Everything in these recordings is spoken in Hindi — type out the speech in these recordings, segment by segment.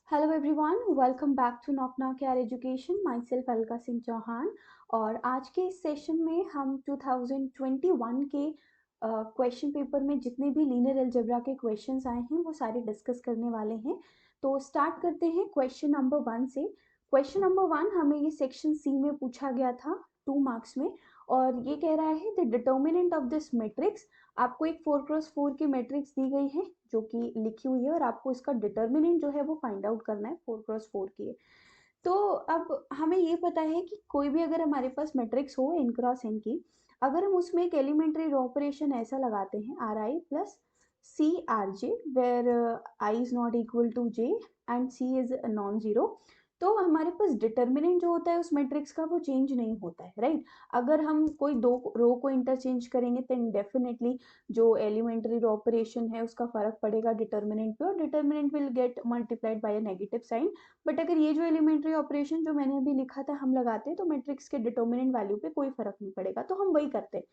Hello everyone, welcome back to knock knock यार education. Myself Alka Singh Chauhan. और आज के इस सेशन में हम 2021 के क्वेश्चन पेपर में जितने भी लीनियर अलजेब्रा के क्वेश्चंस आए हैं वो सारे डिस्कस करने वाले हैं। तो स्टार्ट करते हैं क्वेश्चन नंबर 1 से। क्वेश्चन नंबर 1 हमें ये सेक्शन सी में पूछा गया था 2 मार्क्स में, और ये कह रहा है the determinant of this matrix. आपको एक 4x4 की मैट्रिक्स दी गई है जो कि लिखी हुई है और आपको इसका डिटर्मिनेंट जो है वो फाइंड आउट करना है 4x4 की है। तो अब हमें ये पता है कि कोई भी अगर हमारे पास मैट्रिक्स हो n क्रॉस n की, अगर हम उसमें एक एलिमेंट्री रो ऑपरेशन ऐसा लगाते हैं R I plus C R J, where I is not equal to J and C is non zero, तो हमारे पास डिटर्मिनेंट जो होता है उस मैट्रिक्स का वो चेंज नहीं होता है, राइट। अगर हम कोई दो रो को इंटरचेंज करेंगे तो डेफिनेटली जो एलिमेंट्री रो ऑपरेशन है उसका फर्क पड़ेगा डिटर्मिनेंट पे, और determinant will get multiplied by a negative sign. But अगर ये जो एलिमेंट्री ऑपरेशन जो मैंने अभी लिखा था हम लगाते हैं तो मैट्रिक्स के डिटर्मिनेंट वैल्यू पे कोई फर्क नहीं पड़ेगा, तो हम वही करते हैं।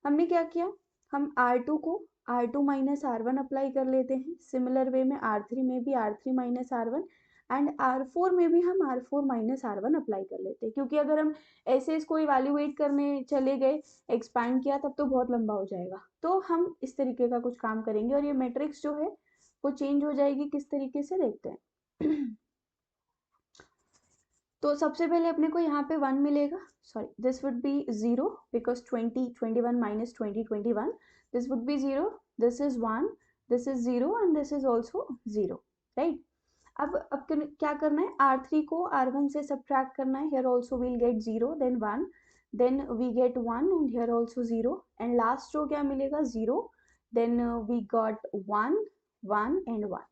हमने क्या किया, हम R2 को R2 माइनस R1 अप्लाई कर लेते हैं। सिमिलर वे में R3 में भी R3 minus R1 and R4 में भी हम R4 माइनस R1 अप्लाई कर लेते हैं, क्योंकि अगर हम ऐसे इसको इवैल्यूएट करने चले गए, एक्सपैंड किया, तब तो बहुत लंबा हो जाएगा। तो हम इस तरीके का कुछ काम करेंगे और ये मैट्रिक्स जो है वो चेंज हो जाएगी। किस तरीके से देखते हैं। तो सबसे पहले अपने को यहाँ पे 1 मिलेगा, sorry this would B 0 because 2021 minus 2021, this would B 0, this is 1, this is 0 and this is also 0, right. अब क्या करना है, R3 को R1 से सब्ट्रैक्ट करना है। Here also we'll get 0 then 1, then we get 1 and here also 0 and last row क्या मिलेगा 0, देन वी गॉट 1 1 एंड 1।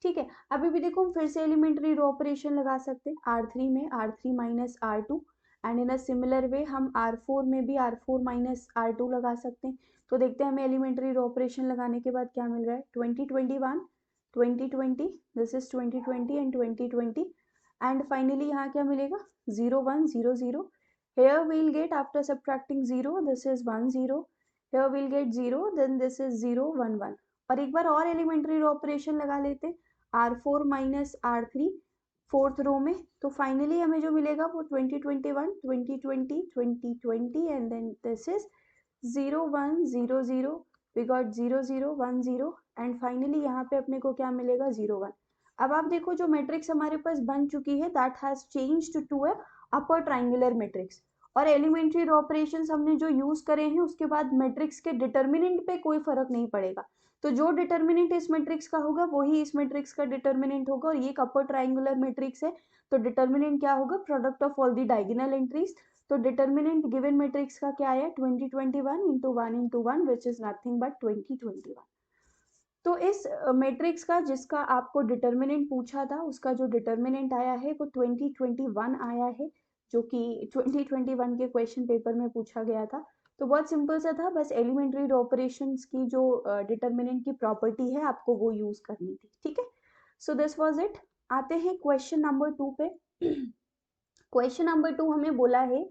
ठीक है, अभी भी देखो हम फिर से एलिमेंट्री रो ऑपरेशन लगा सकते हैं R3 में R3 minus R2 and in a similar way हम R4 में भी R4 माइनस R2 लगा सकते हैं। तो देखते हैं हमें एलिमेंट्री रो ऑपरेशन लगाने के बाद क्या मिल रहा है। 2021 2020, this is 2020 and 2020 and finally यहाँ क्या मिलेगा 0 1 0 0। here we'll get after subtracting 0, this is 1 0, here we'll get 0, then this is 0 1 1। और एक बार और एलिमेंट्री रो ऑपरेशन लगा लेते R4 minus R3 fourth row में, तो फाइनली हमें जो मिलेगा वो 2021 2020 2020 and then this is 0 1 0 0, we got 0 0 1 0 and finally यहाँ पे अपने को क्या मिलेगा 0 1। अब आप देखो जो मैट्रिक्स हमारे पास बन चुकी है that has changed to a upper triangular matrix, और एलिमेंट्री रो ऑपरेशंस हमने जो यूज करे हैं उसके बाद मैट्रिक्स के डिटर्मिनेंट पे कोई फर्क नहीं पड़ेगा। तो जो डिटर्मिनेंट इस मैट्रिक्स का होगा वही इस मैट्रिक्स का डिटर्मिनेंट होगा, और ये एक अपर ट्राइंगुलर मैट्रिक्स है तो डिटर्मिनेंट क्या होगा, product of all the diagonal entries. तो डिटर्मिनेंट गिवन मैट्रिक्स का क्या आया 2021 into 1 into 1 which is nothing but 2021। तो इस मैट्रिक्स का जिसका आपको डिटर्मिनेंट पूछा था उसका जो डिटर्मिनेंट आया है वो 2021 आया है, जो कि 2021 के क्वेश्चन पेपर में पूछा गया था। तो बहुत सिंपल सा था, बस एलिमेंट्री ऑपरेशंस की जो डिटर्मिनेंट की प्रॉपर्टी है आपको वो यूज करनी थी। ठीक है, सो दिस वाज इट। आते हैं क्वेश्चन नंबर 2 पे। क्वेश्चन नंबर 2 हमें बोला है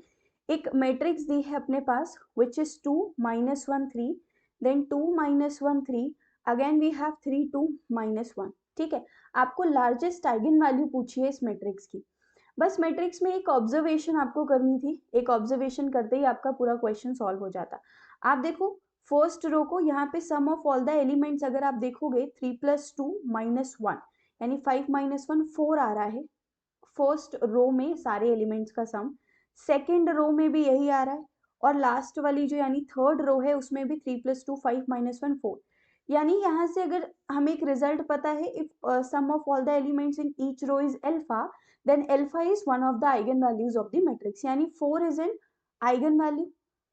एक मैट्रिक्स दी है अपने पास which is 2 minus 1 3, then 2 minus 1 3, again we have 3 2 minus 1। ठीक है, आपको लार्जेस्ट आइगन वैल्यू पूछी है इस मैट्रिक्स की। बस मैट्रिक्स में एक ऑब्जर्वेशन आपको करनी थी, एक ऑब्जर्वेशन करते ही आपका पूरा क्वेश्चन सॉल्व हो जाता। आप देखो फर्स्ट रो को, यहाँ पे सम ऑफ ऑल द एलिमेंट्स अगर आप देखोगे 3 प्लस 2 माइनस 1 यानी 5 माइनस 1 4 आ रहा है फर्स्ट रो में सारे एलिमेंट्स का सम। सेकेंड रो में भी यही आ रहा है, और लास्ट वाली जो यानी थर्ड रो है उसमें भी 3 प्लस 2 5 माइनस 1 4। यानी यहाँ से अगर हमें एक रिजल्ट पता है, if sum of all the elements in each row is alpha, then alpha is one of the eigen values of the matrix, यानी 4 इज एन आइगन वैल्यू।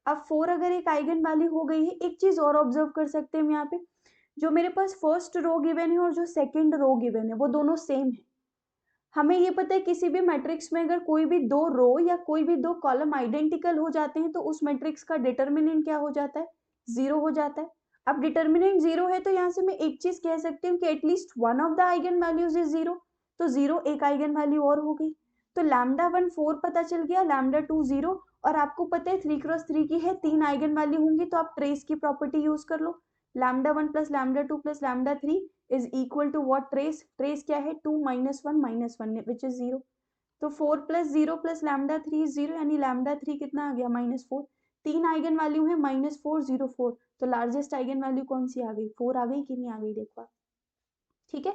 अब 4 अगर एक आइगन वैल्यू हो गई है, एक चीज और ऑब्जर्व कर सकते हैं हम यहाँ पे, जो मेरे पास फर्स्ट रो गिवन है और जो सेकेंड रो गिवन है वो दोनों सेम है। हमें ये पता है किसी भी मैट्रिक्स में अगर कोई भी दो रो या कोई भी दो कॉलम आइडेंटिकल हो जाते हैं तो उस मैट्रिक्स का डिटर्मिनेंट क्या हो जाता है, जीरो हो जाता है। अब डिटर्मिनेंट जीरो है तो यहाँ से मैं एक चीज कह सकती हूँ कि at least one of the eigen values is zero, तो जीरो एक आइगन वैल्यू और हो गई। तो लैम्डा 1 4 पता चल गया, लैम्डा 2 0, और आपको पता है 3 क्रॉस 3 की है, 3 आइगन वैल्यू होंगी, तो आप ट्रेस की प्रॉपर्टी यूज कर लो। Lambda 1 plus lambda 2 plus lambda 3 is equal to what? Trace, trace क्या है? 2 माइनस वन विच इज 0। तो 4 प्लस 0 प्लस लैम्डा 3 इज 0, यानी लैम्डा 3 कितना आ गया? -4। 3 आइगन वैल्यू है -4 0 4, तो लार्जेस्ट आइगन वैल्यू कौन सी आ गई? 4 आ गई कि नहीं आ गई? देखो आप, ठीक है।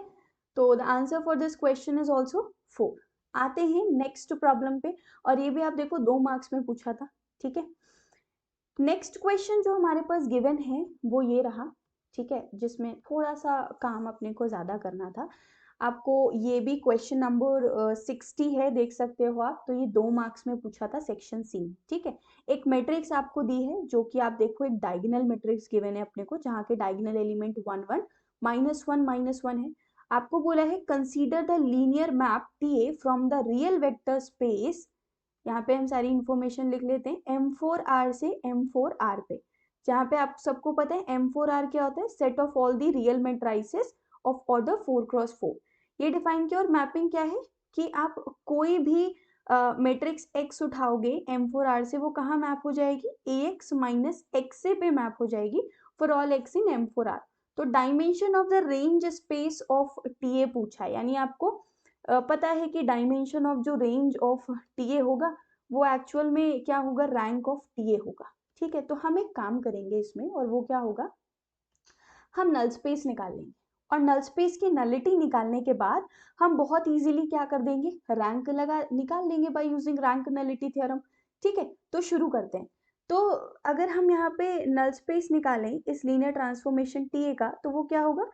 तो the answer for this question is also 4। आते हैं नेक्स्ट प्रॉब्लम पे, और ये भी आप देखो 2 मार्क्स में पूछा था, ठीक है। नेक्स्ट क्वेश्चन जो हमारे पास गिवन है वो ये रहा, ठीक है, जिसमें थोड़ा सा काम अपने को ज्यादा करना था। आपको ये भी क्वेश्चन नंबर 60 है, देख सकते हो आप। तो ये 2 मार्क्स में पूछा था सेक्शन सी में, ठीक है। एक मैट्रिक्स आपको दी है, जो कि आप देखो एक डायगोनल मैट्रिक्स गिवन है अपने को, जहाँ के डायगोनल एलिमेंट 1 1 -1 -1 है। आपको बोला है consider the linear map TA from the real vector space, यहाँ पे हम सारी इंफॉर्मेशन लिख लेते हैं, M4R से M4R पे, जहाँ पे आप सबको पता है M4R क्या होता है? Set of all the real matrices of order 4x4। ये डिफाइन किया। और मैपिंग क्या है कि आप कोई भी मैट्रिक्स X उठाओगे M4R से, वो कहाँ मैप हो जाएगी? AX माइनस XA पे मैप हो जाएगी for all X in M4R। तो dimension of the range space of TA पूछा है, यानी आपको पता है कि डायमेंशन ऑफ जो रेंज ऑफ TA होगा वो एक्चुअल में क्या होगा? रैंक ऑफ TA होगा, ठीक है। तो हम एक काम करेंगे इसमें, और वो क्या होगा? हम नल स्पेस निकाल लेंगे, और नल स्पेस की नलिटी निकालने के बाद हम बहुत इजीली क्या कर देंगे? रैंक लगा निकाल लेंगे by using rank nullity theorem, ठीक है। तो शुरू करते हैं। तो अगर हम यहाँ पे नल स्पेस निकालें इस लीनियर ट्रांसफॉर्मेशन TA का, तो वो क्या होगा?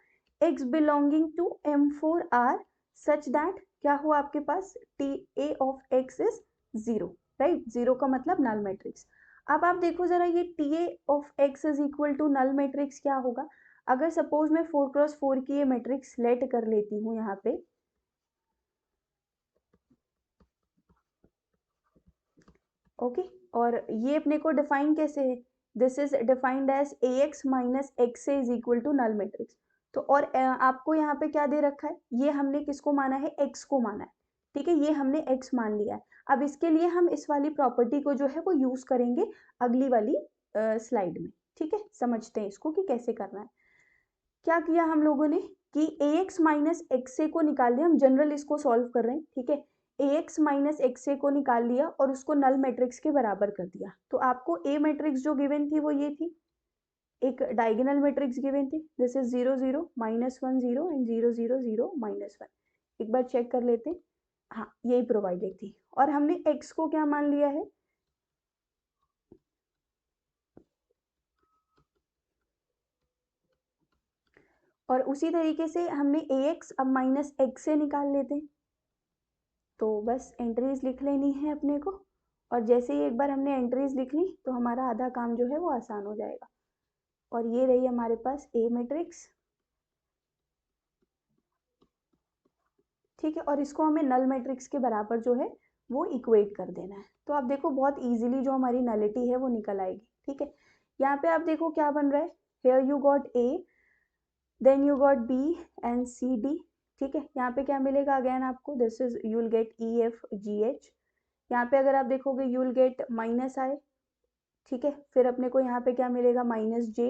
X belonging to M4R such that क्या हुआ आपके पास? TA of X is 0, right. 0 का मतलब नल मैट्रिक्स। अब आप देखो जरा, ये TA of X is equal to null matrix क्या होगा? अगर सपोज मैं 4x4 की ये मैट्रिक्स लेट कर लेती हूँ यहाँ पे, ओके, और ये अपने को डिफाइन कैसे है? This is defined as AX minus XA is equal to null matrix. तो और आपको यहाँ पे क्या दे रखा है? ये हमने किसको माना है? X को माना है, ठीक है। ये हमने X मान लिया है। अब इसके लिए हम इस वाली प्रॉपर्टी को जो है वो यूज करेंगे अगली वाली स्लाइड में, ठीक है। समझते हैं इसको कि कैसे करना है। क्या किया हम लोगों ने कि AX माइनस XA को निकाल लिया। हम जनरल इसको सॉल्व कर रहे हैं, ठीक है। AX माइनस XA को निकाल लिया और उसको नल मैट्रिक्स के बराबर कर दिया। तो आपको A मैट्रिक्स जो गिवन थी वो ये थी, एक डायगोनल मैट्रिक्स गिवन थी, दिस इज 0 0 -1 0 एंड 0 0 0 -1। एक बार चेक कर लेते हैं, हाँ यही प्रोवाइडेड थी। और हमने X को क्या मान लिया है? और उसी तरीके से हमने AX अब माइनस X से निकाल लेते हैं। तो बस एंट्रीज लिख लेनी है अपने को, और जैसे ही एक बार हमने एंट्रीज लिख ली तो हमारा आधा काम जो है वो आसान हो जाएगा। और ये रही हमारे पास A मैट्रिक्स, ठीक है। और इसको हमें नल मैट्रिक्स के बराबर जो है वो इक्वेट कर देना है। तो आप देखो बहुत इजीली जो हमारी नलिटी है वो निकल आएगी, ठीक है। यहाँ पे आप देखो क्या बन रहा है, here you got A, then you got B and C D, ठीक है। यहाँ पे क्या मिलेगा अगेन आपको? This is you will gate E F G H। यहाँ पे अगर आप देखोगे you will get minus I, ठीक है। फिर अपने को यहाँ पे क्या मिलेगा? -J,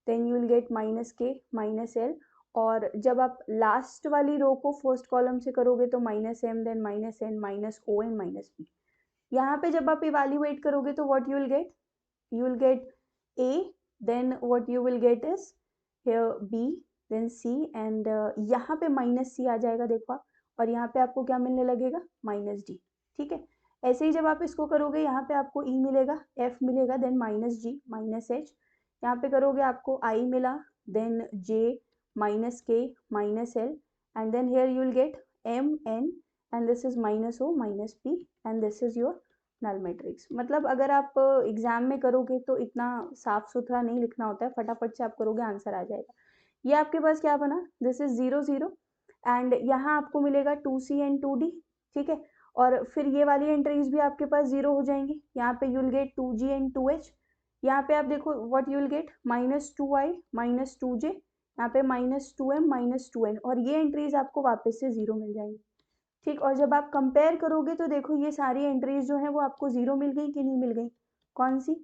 then you will get -K -L। और जब आप लास्ट वाली रो को फर्स्ट कॉलम से करोगे तो -M, then -N -O and -P। यहाँ पे जब आप इवेल्युएट करोगे तो what you will get? You will get A, then what you will get is here B, then C, and यहाँ पे -C आ जाएगा देखो आप, और यहाँ पे आपको क्या मिलने लगेगा? -D, ठीक है। ऐसे ही जब आप इसको करोगे यहाँ पे आपको E मिलेगा, F मिलेगा, देन -G -H। यहाँ पे करोगे आपको I मिला, then J -K -L, and then here you will get M N, and this is -O -P, and this is your null matrix. मतलब अगर आप एग्जाम में करोगे तो इतना साफ सुथरा नहीं लिखना होता है, फटाफट से आप करोगे आंसर आ जाएगा। ये आपके पास क्या बना? दिस इज 0 0, एंड यहाँ आपको मिलेगा 2C एंड 2D, ठीक है। और फिर ये वाली एंट्रीज भी आपके पास 0 हो जाएंगी। यहाँ पे you'll get 2G and 2H। यहाँ पे आप देखो what you'll get -2I -2J, यहाँ पे -2M -2N, और ये एंट्रीज आपको वापस से 0 मिल जाएंगी, ठीक। और जब आप कंपेयर करोगे तो देखो ये सारी एंट्रीज जो है वो आपको 0 मिल गई कि नहीं मिल गई? कौन सी?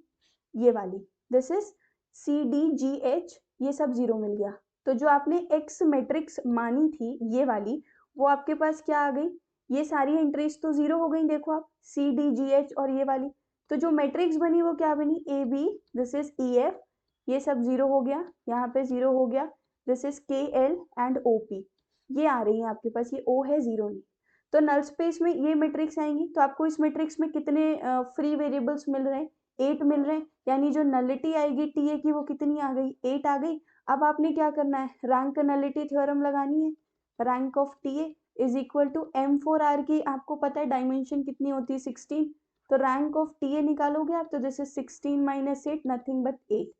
ये वाली, दिस इज CDGH ये सब 0 मिल गया। तो जो आपने x मैट्रिक्स मानी थी ये वाली, वो आपके पास क्या आ गई, ये सारी एंट्रीज तो 0 हो गई। देखो आप C D G H और ये वाली, तो जो मैट्रिक्स बनी वो क्या बनी, A B, this is E F, ये सब 0 हो गया, यहाँ पे 0 हो गया, this is K L and O P, ये आ रही है आपके पास, ये O है 0 नहीं। तो नल स्पेस में ये मैट्रिक्स आएंगी, तो आपको इस मैट्रिक्स में कितने फ्री वेरिएबल्स मिल रहे हैं, 8 मिल रहे हैं, यानी जो नलिटी आएगी TA की वो कितनी आ गई, 8 आ गई। अब आपने क्या करना है, रैंक नलिटी थ्योरम लगानी है, rank of TA is equal to M4R की, आपको पता है डायमेंशन कितनी होती है 16, तो रैंक ऑफ TA निकालोगे आप, तो this is 16 minus 8 nothing but 8,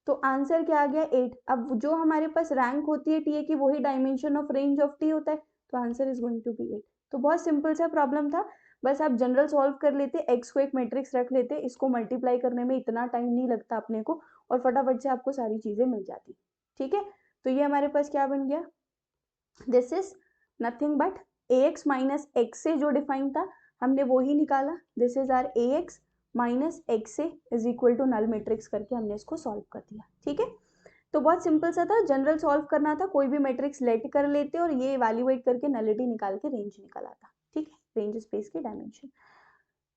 तो आंसर क्या आ गया 8। अब जो हमारे पास रैंक होती है TA की वही dimension of range of T होता है, तो answer is going to be 8। तो बहुत सिंपल सा प्रॉब्लम था, बस आप जनरल सॉल्व कर लेते, x को एक मैट्रिक्स रख लेते, इसको मल्टीप्लाई करने में इतना टाइम नहीं लगता अपने को, और फटाफट से आपको सारी चीजें मिल जाती। ठीक है, तो ये हमारे पास क्या बन गया, this is nothing but ax minus x से जो डिफाइन था हमने वो ही निकाला, this is our ax minus x से is equal to null matrix करके हमने इसको सॉल्व कर दिया। ठीक है, तो बहुत सिंपल सा था, जनरल सॉल्व करना था, कोई भी मैट्रिक्स लेट कर लेते और ये इवैल्यूएट करके नलिटी निकाल के रेंज निकाल आता। ठीक है, रेंज स्पेस की डायमेंशन।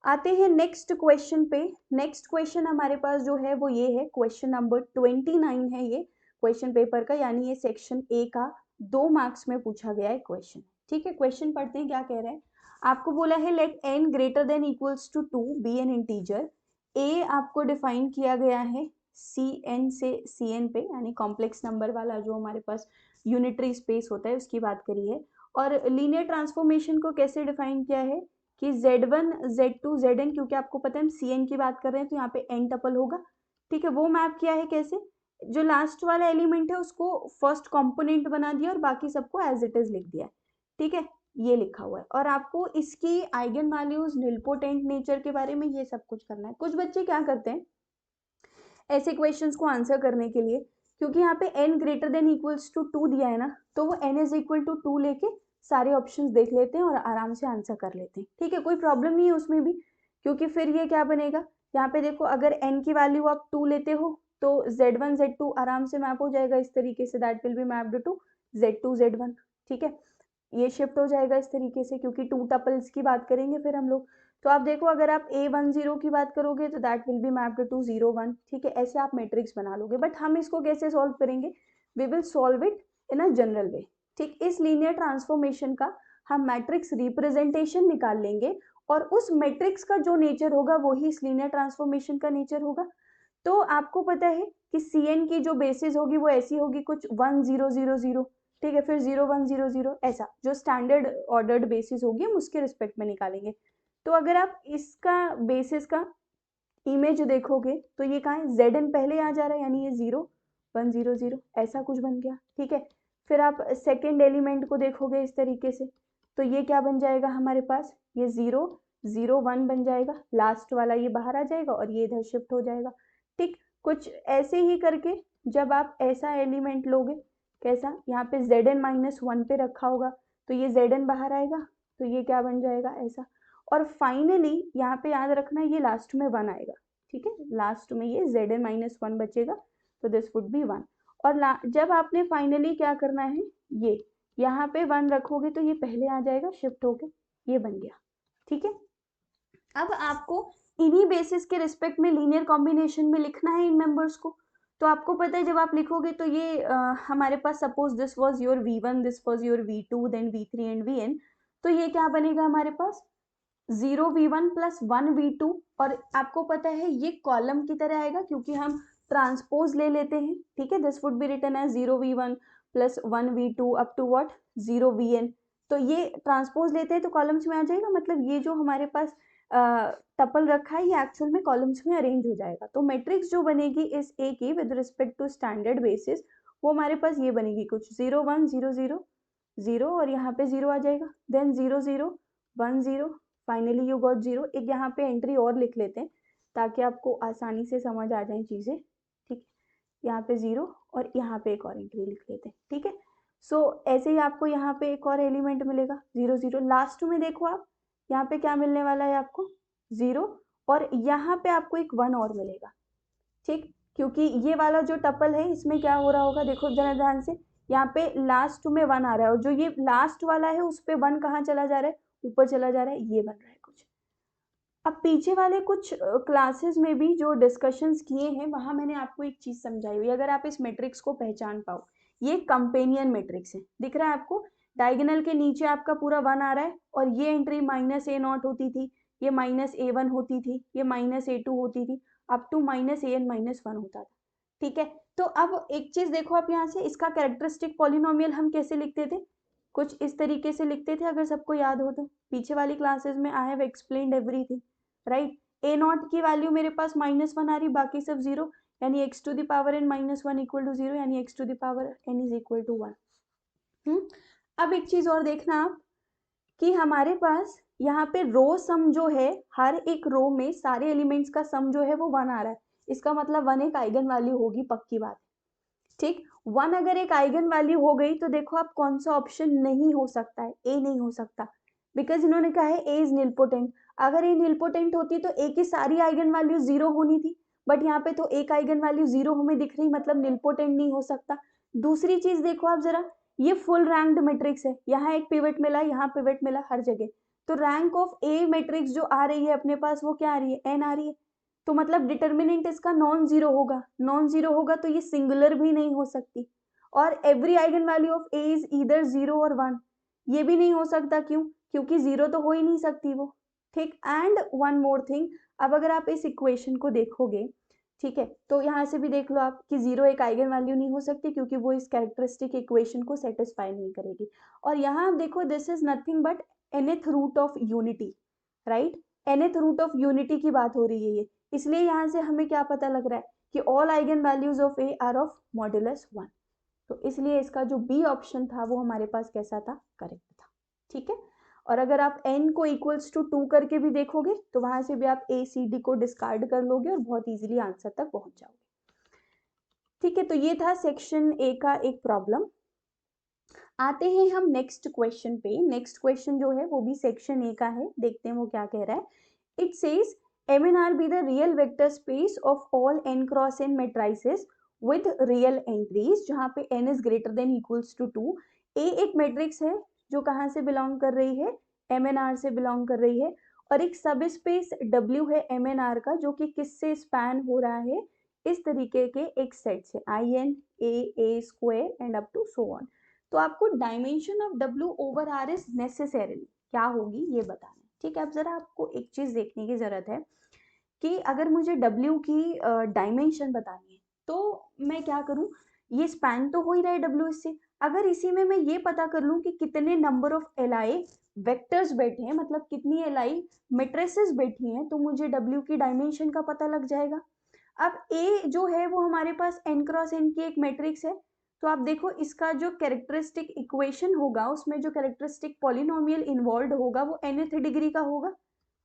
आते हैं नेक्स्ट क्वेश्चन पे। नेक्स्ट क्वेश्चन हमारे पास जो है वो ये है, क्वेश्चन नंबर 29 है ये क्वेश्चन पेपर का, यानी ये सेक्शन ए का 2 मार्क्स में पूछा गया है क्वेश्चन। ठीक है, क्वेश्चन पढ़ते हैं क्या कह रहे हैं। आपको बोला है let n greater than equals to 2 be an integer. ए आपको डिफाइन किया गया है Cn से Cn पे, यानी कॉम्प्लेक्स नंबर वाला जो हमारे पास यूनिटरी स्पेस होता है उसकी बात करी है। और लीनियर ट्रांसफॉर्मेशन को कैसे डिफाइन किया है कि Z1 Z2 Zn, क्योंकि आपको पता है हम Cn की बात कर रहे हैं तो यहाँ पे n टपल होगा। ठीक है, वो मैप किया है कैसे, जो लास्ट वाला एलिमेंट है उसको फर्स्ट कंपोनेंट बना दिया और बाकी सबको एज इट इज लिख दिया। ठीक है, ये लिखा हुआ है, और आपको इसकी आइगन वैल्यूज, निलपोटेंट नेचर के बारे में ये सब कुछ करना है। कुछ बच्चे क्या करते हैं ऐसे क्वेश्चंस को आंसर करने के लिए, क्योंकि यहाँ पे n greater than equals to 2 दिया है ना, तो वो n इज इक्वल टू 2 लेके सारे ऑप्शंस देख लेते हैं और आराम से आंसर कर लेते हैं। ठीक है, कोई प्रॉब्लम नहीं है उसमें भी, क्योंकि फिर ये क्या बनेगा, यहाँ पे देखो अगर n की वैल्यू आप 2 लेते हो तो Z1 Z2 आराम से मैप हो जाएगा इस तरीके से, that will be mapped to Z2 Z1। ठीक है, ये शिफ्ट हो जाएगा इस तरीके से, क्योंकि 2 टपल्स की बात करेंगे फिर हम लोग। तो आप देखो अगर आप A10 की बात करोगे तो that will be mapped to 0 1। ठीक है, ऐसे आप मैट्रिक्स बना लोगे, बट हम इसको कैसे सॉल्व करेंगे, we will solve it in a general way. ठीक, इस लीनियर ट्रांसफॉर्मेशन का हम मैट्रिक्स रिप्रेजेंटेशन निकाल लेंगे, और उस मैट्रिक्स का जो नेचर होगा वही इस लीनियर ट्रांसफॉर्मेशन का नेचर होगा। तो आपको पता है कि Cn की जो बेसिस होगी वो ऐसी होगी कुछ 1 0 0 0। ठीक है, फिर 0 1 0 0, ऐसा जो स्टैंडर्ड ऑर्डर्ड बेसिस होगी हम उसके रिस्पेक्ट में निकालेंगे। तो अगर आप इसका बेसिस का इमेज देखोगे तो ये कहाँ है, Zn पहले आ जा रहा है, यानी ये 0 1 0 0 ऐसा कुछ बन गया। ठीक है, फिर आप सेकेंड एलिमेंट को देखोगे इस तरीके से, तो ये क्या बन जाएगा हमारे पास, ये 0 0 1 बन जाएगा, लास्ट वाला ये बाहर आ जाएगा और ये इधर शिफ्ट हो जाएगा। ठीक, कुछ ऐसे ही करके जब आप ऐसा एलिमेंट लोगे, कैसा, यहाँ पे Zn माइनस 1 पे रखा होगा तो ये Zn बाहर आएगा, तो ये क्या बन जाएगा ऐसा, और फाइनली यहाँ पे याद रखना ये लास्ट में 1 आएगा। ठीक है, लास्ट में ये Zn माइनस 1 बचेगा, तो दिस वुड बी 1। और जब आपने फाइनली क्या करना है, ये यहाँ पे 1 रखोगे तो ये पहले आ जाएगा शिफ्ट होके, ये बन गया। ठीक है, अब आपको इन्हीं बेसिस के रिस्पेक्ट में लीनियर कॉम्बिनेशन में लिखना है इन मेंबर्स को। तो आपको पता है जब आप लिखोगे तो ये हमारे पास suppose this was your V1, this was your V2, then V3 and Vn, तो ये क्या बनेगा हमारे पास 0 V1 प्लस 1 V2, और आपको पता है ये कॉलम की तरह आएगा क्योंकि हम ट्रांसपोज ले लेते हैं। ठीक है, this would be written as 0 V1 plus 1 V2 up to what 0 Vn, तो ये ट्रांसपोज लेते हैं तो कॉलम्स में आ जाएगा, मतलब ये जो हमारे पास टपल रखा है ये एक्चुअल में कॉलम्स में अरेंज हो जाएगा। तो मैट्रिक्स जो बनेगी इस ए की with respect to standard basis, वो हमारे पास ये बनेगी कुछ 0 1 0 0 0, और यहाँ पे 0 आ जाएगा, देन 0 0 1 0, फाइनली यू गॉट 0। एक यहाँ पे एंट्री और लिख लेते हैं ताकि आपको आसानी से समझ आ जाए चीजें। ठीक है, यहाँ पे 0 और यहाँ पे एक और एंट्री लिख लेते हैं। ठीक है, सो ऐसे ही आपको यहाँ पे एक और एलिमेंट मिलेगा 0 0, लास्ट में देखो आप यहाँ पे क्या मिलने वाला है आपको 0, और यहाँ पे आपको एक 1 और मिलेगा। ठीक, क्योंकि ये वाला जो टपल है इसमें क्या हो रहा होगा, देखो जरा ध्यान से, यहाँ पे लास्ट में 1 आ रहा है और जो ये लास्ट वाला है उस पे 1 कहाँ चला जा रहा है, ऊपर चला जा रहा है, ये बन रहा है कुछ। अब पीछे वाले कुछ क्लासेस में भी जो डिस्कशंस किए हैं वहां मैंने आपको एक चीज समझाई हुई, अगर आप इस मैट्रिक्स को पहचान पाओ, ये कंपेनियन मैट्रिक्स है, दिख रहा है आपको, डायगोनल के नीचे आपका पूरा 1 आ रहा है और ये एंट्री -a0 होती थी, ये -a1 होती थी, ये -a2 होती थी, अप टू -an-1 होता था, ठीक है। तो अब एक चीज देखो आप यहाँ से, इसका कैरेक्टरिस्टिक पॉलिनोमियल हम कैसे लिखते थे, कुछ इस तरीके से लिखते थे, अगर सबको याद हो तो पीछे वाली क्लासेस में I have explained everything, right. a0 की वैल्यू मेरे पास -1 आ रही, बाकी सब 0, यानी x to the power n -1 equal to 0, यानी x to the power n is equal to 1। अब एक चीज और देखना आप कि हमारे पास यहाँ पे रो सम जो है, हर एक रो में सारे एलिमेंट्स का सम जो है वो 1 आ रहा है, इसका मतलब 1 एक आइगन वैल्यू होगी, पक्की बात, ठीक। 1 अगर एक आइगन वैल्यू हो गई तो देखो आप कौन सा ऑप्शन नहीं हो सकता है, ए नहीं हो सकता, बिकॉज इन्होंने कहा है ए इज निलपोटेंट, अगर ए निलपोटेंट होती तो ए की सारी आइगन वैल्यू 0 होनी थी, बट यहाँ पे तो एक आइगन वैल्यू 0 हमें दिख रही, मतलब निलपोटेंट नहीं हो सकता। दूसरी चीज देखो आप जरा, ये फुल रैंक्ड मैट्रिक्स है, यहाँ एक पिवट मिला, यहाँ पिवट मिला, हर जगह, तो रैंक ऑफ ए मैट्रिक्स जो आ रही है अपने पास वो क्या आ रही है, एन आ रही है, तो मतलब डिटर्मिनेंट इसका नॉन जीरो होगा, नॉन जीरो होगा तो ये सिंगुलर भी नहीं हो सकती, और every eigen value of A is either 0 और 1, ये भी नहीं हो सकता, क्यों, क्योंकि 0 तो हो ही नहीं सकती वो, ठीक। एंड वन मोर थिंग, अब अगर आप इस इक्वेशन को देखोगे, ठीक है, तो यहाँ से भी देख लो आप कि 0 एक आइगन वैल्यू नहीं हो सकती, क्योंकि वो इस कैरेक्टरिस्टिक इक्वेशन को सेटिस्फाई नहीं करेगी, और यहाँ आप देखो this is nothing but nth root of unity, right, nth root of unity की बात हो रही है ये, इसलिए यहाँ से हमें क्या पता लग रहा है कि all eigen values of A R of modulus 1, तो इसलिए इसका जो बी ऑप्शन था वो हमारे पास कैसा था, करेक्ट था, ठीक है। और अगर आप n को इक्वल्स टू 2 करके भी देखोगे तो वहां से भी आप ए सी डी को डिस्कार्ड कर लोगे और बहुत इजीली आंसर तक पहुंच जाओगे, ठीक है। तो ये था सेक्शन ए का एक प्रॉब्लम। आते हैं हम नेक्स्ट क्वेश्चन पे, नेक्स्ट क्वेश्चन जो है वो भी सेक्शन ए का है, देखते हैं वो क्या कह रहा है। It says MNR be the real vector space of all n cross n matrices with real entries, जहाँ पे n is greater than equals to 2। A एक मैट्रिक्स है जो कहाँ से बिलोंग कर रही है, MNR से बिलोंग कर रही है, और एक सब स्पेस W है MNR का, जो कि किससे स्पैन हो रहा है, इस तरीके के एक सेट से, IN A square and up to so on. तो आपको dimension of W over R is necessarily क्या होगी ये बताना है, ठीक है। अब जरा आपको एक चीज देखने की जरूरत है कि अगर मुझे W की डायमेंशन बतानी है तो मैं क्या करूं, ये स्पैन तो हो ही रहा है W इससे, अगर इसी में मैं ये पता कर लूं कि कितने नंबर ऑफ Li वेक्टर्स बैठे हैं, मतलब कितनी Li मैट्रिसेस बैठी हैं, तो मुझे W की डायमेंशन का पता लग जाएगा। अब A जो है वो हमारे पास n क्रॉस n की एक मैट्रिक्स है, तो आप देखो इसका जो कैरेक्टरिस्टिक इक्वेशन होगा उसमें जो कैरेक्टरिस्टिक पॉलिनोमियल इन्वॉल्व होगा वो nth डिग्री का होगा,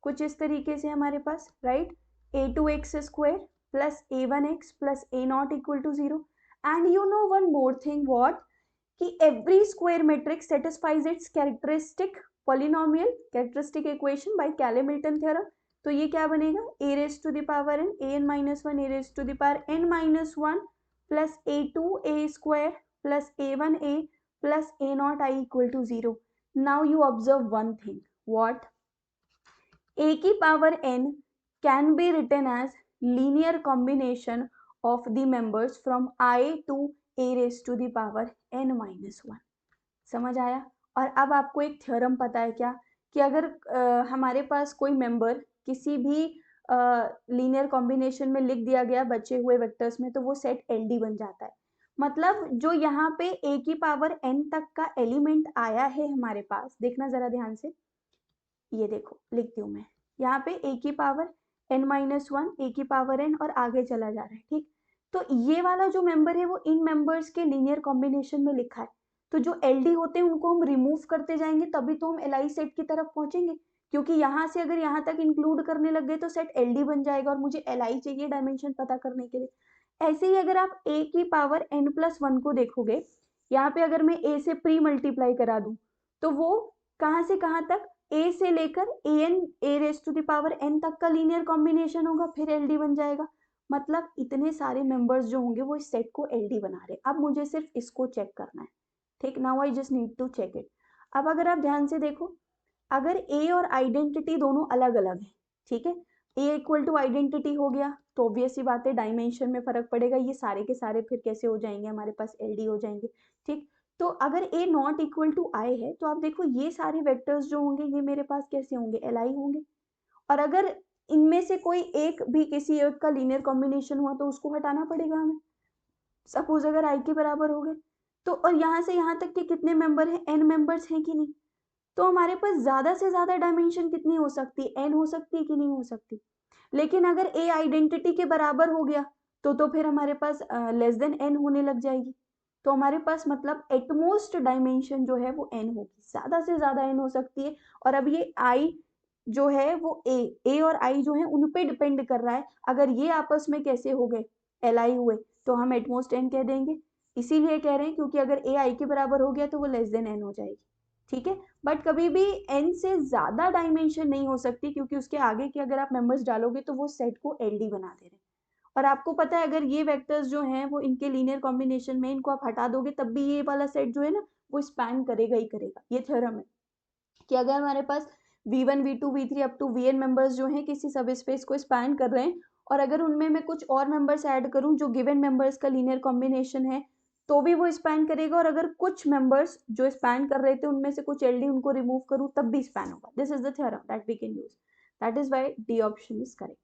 कुछ इस तरीके से हमारे पास, right, a2x square plus a1x plus a0 equal to 0, and you know one more thing what, कि every square matrix satisfies its characteristic polynomial characteristic equation by Cayley-Milton theorem, तो ये क्या बनेगा, a raised to the power n, an minus 1 a raised to the power n minus 1 plus a2 a square plus a1 a plus a0 I equal to 0। now you observe one thing, what, a की power n can be written as linear combination of the members from I to a raised to the power n minus 1। समझ आया। और अब आपको एक थ्योरम पता है क्या, कि अगर हमारे पास कोई मेंबर किसी भी लीनियर कॉम्बिनेशन में लिख दिया गया बचे हुए वेक्टर्स में, तो वो सेट LD बन जाता है, मतलब जो यहाँ पे a की पावर n तक का एलिमेंट आया है हमारे पास, देखना जरा ध्यान से, ये देखो लिखती हूँ मैं, यहाँ पे a की पावर n माइनस 1 a की पावर n और आगे चला जा रहा है, ठीक। तो ये वाला जो मेंबर है वो इन मेंबर्स के लीनियर कॉम्बिनेशन में लिखा है, तो जो LD होते हैं उनको हम रिमूव करते जाएंगे तभी तो हम LI सेट की तरफ पहुंचेंगे, क्योंकि यहाँ से अगर यहाँ तक इंक्लूड करने लग गए तो सेट LD बन जाएगा और मुझे LI चाहिए डायमेंशन पता करने के लिए। ऐसे ही अगर आप a की पावर n+1 को देखोगे, यहाँ पे अगर मैं a से प्री मल्टीप्लाई करा दूं तो वो कहाँ से कहाँ तक, a से लेकर an a raise to the power n तक का लीनियर कॉम्बिनेशन होगा, फिर LD बन जाएगा, मतलब इतने सारे मेंबर्स जो होंगे वो इस सेट को LD बना रहे हैं। अब मुझे सिर्फ इसको चेक करना है, ठीक। Now I just need to check it. अब अगर आप ध्यान से देखो, अगर ए और आइडेंटिटी दोनों अलग अलग है, ठीक है, ए इक्वल टू आइडेंटिटी हो गया तो ऑब्वियस सी बात है डायमेंशन में फर्क पड़ेगा, ये सारे के सारे फिर कैसे हो जाएंगे, हमारे पास LD हो जाएंगे, ठीक। तो अगर ए नॉट इक्वल टू आई है तो आप देखो ये सारे वेक्टर्स जो होंगे ये मेरे पास कैसे होंगे, LI होंगे। और अगर इनमें से कोई एक भी किसी एक का लीनियर कॉम्बिनेशन हुआ तो उसको हटाना पड़ेगा हमें। सपोज अगर आई के बराबर हो गए तो, और यहाँ से यहाँ तक के कितने मेंबर हैं, n मेंबर्स हैं कि नहीं, तो हमारे पास ज्यादा से ज्यादा डायमेंशन कितनी हो सकती है, n हो सकती है कि नहीं हो सकती। लेकिन अगर a आइडेंटिटी के बराबर हो गया तो फिर हमारे पास लेस देन n होने लग जाएगी। तो हमारे पास मतलब एटमोस्ट डायमेंशन जो है वो n होगी, ज्यादा से ज्यादा n हो सकती है। और अब ये i जो है वो a और i जो है उन पे डिपेंड कर रहा है। अगर ये आपस में कैसे हो गए, Li हुए, तो हम एटमोस्ट n कह देंगे। इसीलिए कह रहे हैं क्योंकि अगर a i के बराबर हो गया तो वो लेस देन n हो जाएगी, ठीक है। बट कभी भी n से ज्यादा डायमेंशन नहीं हो सकती क्योंकि उसके आगे के अगर आप मेंबर्स डालोगे तो वो सेट को LD बना दे रहे हैं। और आपको पता है अगर ये वेक्टर्स जो हैं वो इनके लीनियर कॉम्बिनेशन में इनको आप हटा दोगे तब भी ये वाला सेट जो है ना वो स्पैन करेगा ही करेगा। ये थ्योरम है कि अगर हमारे पास v1 v2 v3 up to vn members जो हैं किसी सब स्पेस को स्पैन कर रहे हैं और अगर उनमें मैं कुछ और मेंबर्स ऐड करूं जो गिवन मेंबर्स का लीनियर कॉम्बिनेशन है तो भी वो स्पैन करेगा। और अगर कुछ मेंबर्स जो स्पैन कर रहे थे उनमें से कुछ LD उनको रिमूव करूं तब भी स्पैन होगा। This is the theorem that we can use, that is why D option is correct,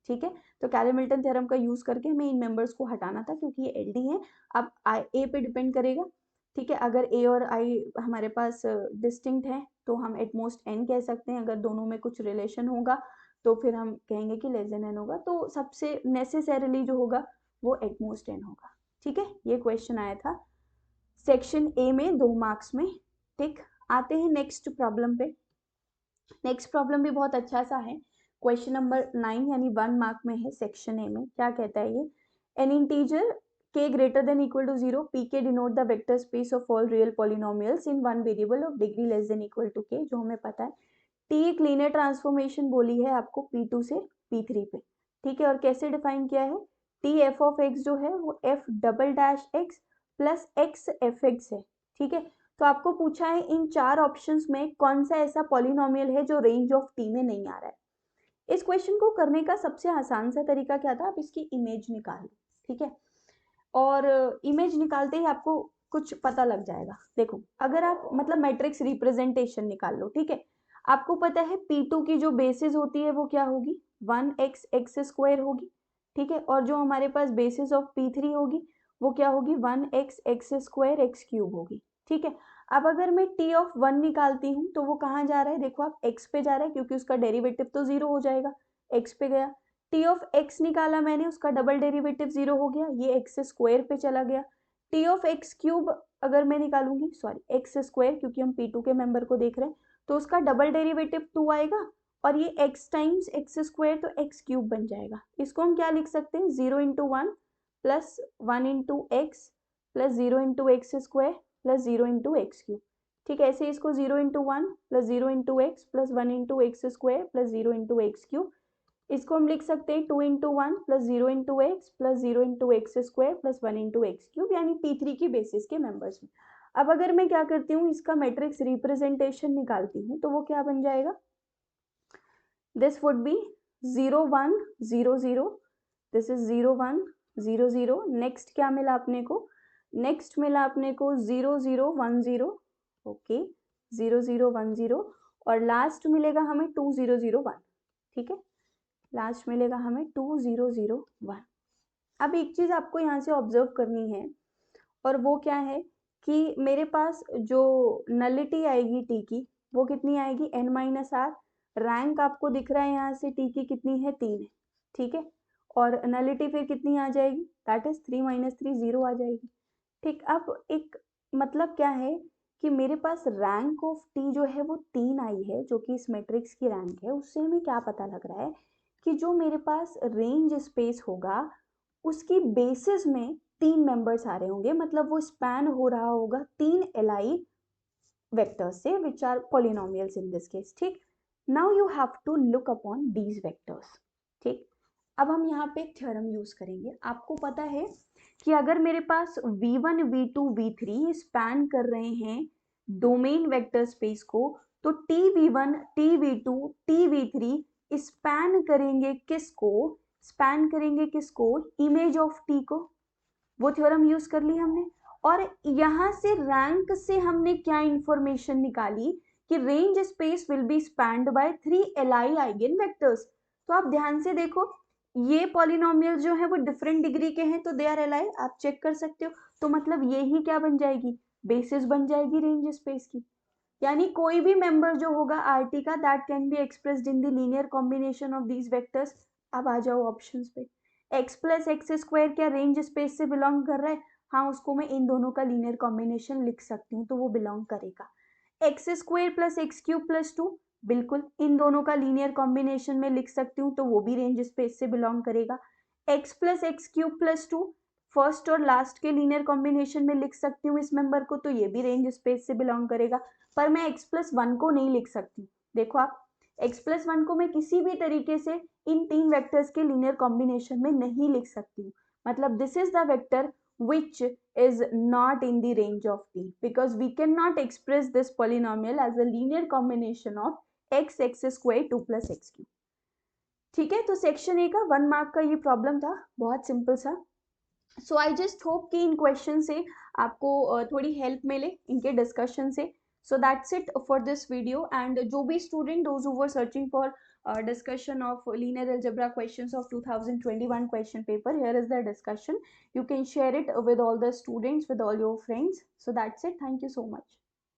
ठीक है। तो कैले-मिल्टन थ्योरम का यूज करके हमें इन मेंबर्स को हटाना था क्योंकि ये LD है। अब ए पे डिपेंड करेगा, ठीक है। अगर ए और आई हमारे पास डिस्टिंक्ट है तो हम एटमोस्ट n कह सकते हैं। अगर दोनों में कुछ रिलेशन होगा तो फिर हम कहेंगे कि लेस देन n होगा। तो सबसे नेसेसरीली जो होगा वो एटमोस्ट n होगा, ठीक है। ये क्वेश्चन आया था सेक्शन ए में 2 मार्क्स में, ठीक। आते हैं नेक्स्ट प्रॉब्लम पे। नेक्स्ट प्रॉब्लम भी बहुत अच्छा सा है, क्वेश्चन नंबर 9 यानी 1 मार्क में है सेक्शन ए में। क्या कहता है ये, N integer k greater than equal to 0 pk denote the vector space of all real polynomials in one variable of degree less than equal to k, जो हमें पता है। t एक लीनियर ट्रांसफॉर्मेशन बोली है आपको p2 से p3 पे, ठीक है। और कैसे डिफाइन किया है, t f of x जो है वो f double dash x plus x f x है, ठीक है। तो आपको पूछा है इन 4 ऑप्शंस में कौन सा ऐसा पॉलिनोमियल है जो रेंज ऑफ t में नहीं आ रहा है। इस क्वेश्चन को करने का सबसे आसान सा तरीका क्या था, आप इसकी इमेज निकाल लो, ठीक है। और इमेज निकालते ही आपको कुछ पता लग जाएगा। देखो अगर आप मतलब मैट्रिक्स रिप्रेजेंटेशन निकाल लो, ठीक है। आपको पता है P2 की जो बेसिस होती है वो क्या होगी, 1x x स्क्वायर होगी, ठीक है। और जो हमारे पास बेसिस ऑफ P3 होगी वो क्या होगी, 1x x square x cube होगी, ठीक है। अब अगर मैं t ऑफ 1 निकालती हूँ तो वो कहाँ जा रहा है, देखो आप x पे जा रहा है क्योंकि उसका डेरिवेटिव तो 0 हो जाएगा, x पे गया। टी ऑफ एक्स निकाला मैंने, उसका डबल डेरिवेटिव 0 हो गया, ये एक्स स्क्वायर पे चला गया। टी ऑफ एक्स क्यूब अगर मैं निकालूंगी, सॉरी एक्स स्क्वायर क्योंकि हम P2 के मेंबर को देख रहे हैं, तो उसका डबल डेरिवेटिव 2 आएगा और ये x टाइम्स एक्स स्क्वायर तो एक्स क्यूब बन जाएगा। इसको हम क्या लिख सकते हैं, 0 into 1 plus 1 into x plus 0 into x square plus 0 into x cube, ठीक है। ऐसे इसको 0 into 1 plus 0 into x plus 1 into x square plus 0 into x cube, इसको हम लिख सकते हैं 2 into 1 plus 0 into x plus 0 into x square plus 1 into x cube, यानी P3 की बेसिस के मेंबर्स में। अब अगर मैं क्या करती हूँ, इसका मैट्रिक्स रिप्रेजेंटेशन निकालती हूँ तो वो क्या बन जाएगा, this would B 0 1 0 0, this is 0 1 0 0। Next क्या मिला अपने को, नेक्स्ट मिला अपने को 0 0 1 0, ओके 0 0 1 0, और लास्ट मिलेगा हमें 2 0 0 1, ठीक है। लास्ट मिलेगा हमें 2 0 0 1। अब एक चीज आपको यहाँ से ऑब्जर्व करनी है और वो क्या है कि मेरे पास जो नलिटी आएगी टी की वो कितनी आएगी, n माइनस आर। रैंक आपको दिख रहा है यहाँ से टी की कितनी है, 3 है, ठीक है। और नलिटी फिर कितनी आ जाएगी, दैट इज 3 माइनस 3 0 आ जाएगी, ठीक। अब एक मतलब क्या है कि मेरे पास रैंक ऑफ टी जो है वो 3 आई है जो कि इस मैट्रिक्स की रैंक है। उससे हमें क्या पता लग रहा है कि जो मेरे पास रेंज स्पेस होगा उसकी बेसिस में 3 मेंबर्स आ रहे होंगे, मतलब वो स्पैन हो रहा होगा 3 LI वेक्टर्स से which are polynomials in this case, ठीक। Now you have to look upon these vectors, ठीक। अब हम यहाँ पे एक थ्योरम यूज करेंगे। आपको पता है कि अगर मेरे पास v1 v2 v3 स्पैन कर रहे हैं डोमेन वेक्टर स्पेस को, तो tv1 tv2 tv3 स्पैन करेंगे किसको? स्पैन करेंगे किसको? इमेज ऑफ t को। वो थ्योरम यूज कर ली हमने। और यहां से रैंक से हमने क्या इंफॉर्मेशन निकाली कि range space will be spanned by 3 Li eigen vectors. तो आप ध्यान से देखो, ये पॉलिनोमियल जो है वो डिफरेंट डिग्री के हैं, तो दे आर Li, आप चेक कर सकते हो। तो मतलब ये ही क्या बन जाएगी? बेसिस बन जाएगी रेंज स्पेस की। यानी कोई भी मेंबर जो होगा आरटी का, that can be expressed in the linear combination of these vectors. अब आ जाओ ऑप्शंस पे। x प्लस एक्स स्क्वायर क्या रेंज स्पेस से बिलोंग कर रहा है? हाँ, उसको मैं इन दोनों का लीनियर कॉम्बिनेशन लिख सकती हूँ, तो वो बिलोंग करेगा। X square plus x cube plus 2, बिल्कुल इन दोनों का लीनियर कॉम्बिनेशन में लिख सकती हूँ, तो वो भी रेंज स्पेस से बिलोंग करेगा। X plus x cube plus 2 first और लास्ट के लीनियर कॉम्बिनेशन में लिख सकती हूँ इस मेंबर को, तो ये भी रेंज स्पेस से बिलोंग करेगा। पर मैं x प्लस 1 को नहीं लिख सकती। देखो आप, x प्लस 1 को मैं किसी भी तरीके से इन तीन वेक्टर्स के लीनियर कॉम्बिनेशन में नहीं लिख सकती हूँ। मतलब this is the vector which is not in the range of t, because we cannot express this polynomial as a linear combination of x square 2 plus x cube। ठीक है, तो सेक्शन ए का 1 मार्क का ये प्रॉब्लम था, बहुत सिंपल सा। सो आई जस्ट होप कि इन क्वेश्चन से आपको थोड़ी हेल्प मिले इनके डिस्कशन से। So that's it for this video. And जो भी student those who were searching for discussion of linear algebra questions of 2021 question paper, here is the discussion. You can share it with all the students, with all your friends. So that's it. Thank you so much.